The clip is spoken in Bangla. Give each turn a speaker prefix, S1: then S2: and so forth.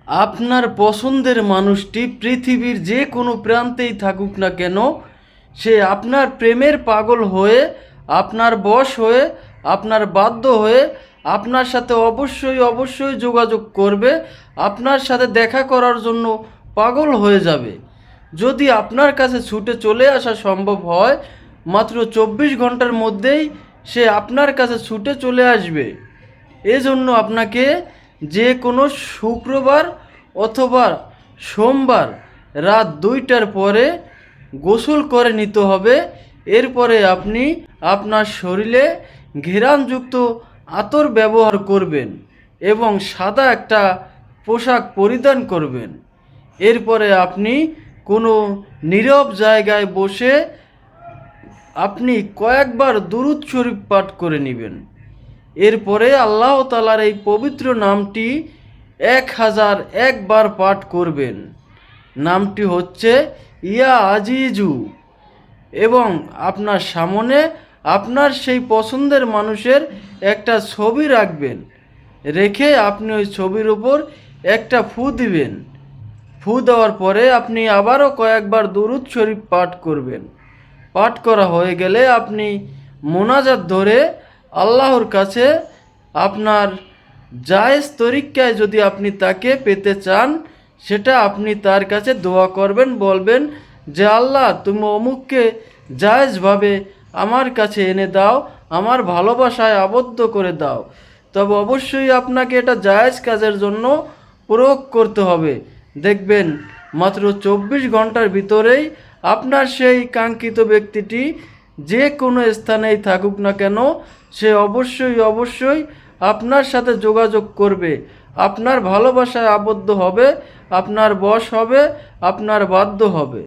S1: আপনার পছন্দের মানুষটি পৃথিবীর যে কোনো প্রান্তেই থাকুক না কেন, সে আপনার প্রেমের পাগল হয়ে, আপনার বশ হয়ে, আপনার বাধ্য হয়ে আপনার সাথে অবশ্যই অবশ্যই যোগাযোগ করবে, আপনার সাথে দেখা করার জন্য পাগল হয়ে যাবে। যদি আপনার কাছে ছুটে চলে আসা সম্ভব হয়, মাত্র 24 ঘন্টার মধ্যেই সে আপনার কাছে ছুটে চলে আসবে। এজন্য আপনাকে যে কোনো শুক্রবার অথবা সোমবার রাত 2টার পরে গোসল করে নিতে হবে। এরপরে আপনি আপনার শরীরে ঘেরানযুক্ত আতর ব্যবহার করবেন এবং সাদা একটা পোশাক পরিধান করবেন। এরপরে আপনি কোনো নীরব জায়গায় বসে আপনি কয়েকবার দুরূদ শরীফ পাঠ করে নেবেন। এরপরে আল্লাহ তাআলার এই পবিত্র নামটি 1001 বার পাঠ করবেন। নামটি হচ্ছে ইয়া আজিজু। এবং আপনার সামনে আপনার সেই পছন্দের মানুষের একটা ছবি রাখবেন, রেখে আপনি ওই ছবির উপর একটা ফু দিবেন। ফু দেওয়ার পরে আপনি আবারও কয়েকবার দুরূদ শরীফ পাঠ করবেন। পাঠ করা হয়ে গেলে আপনি মোনাজাত ধরে আল্লাহর কাছে আপনার জায়েজ তরিকায় যদি আপনি তাকে পেতে চান, সেটা আপনি তার কাছে দোয়া করবেন, বলবেন যে আল্লাহ, তুমি অমুককে জায়েজভাবে আমার কাছে এনে দাও, আমার ভালোবাসায় আবদ্ধ করে দাও। তবে অবশ্যই আপনাকে এটা জায়েজ কাজের জন্য প্রয়োগ করতে হবে। দেখবেন মাত্র 24 ঘন্টার ভিতরেই আপনার সেই কাঙ্ক্ষিত ব্যক্তিটি যে কোনো স্থানেই থাকুক না কেন, সে অবশ্যই অবশ্যই আপনার সাথে যোগাযোগ করবে, আপনার ভালোবাসায় আবদ্ধ হবে, আপনার বশ হবে, আপনার বাধ্য হবে।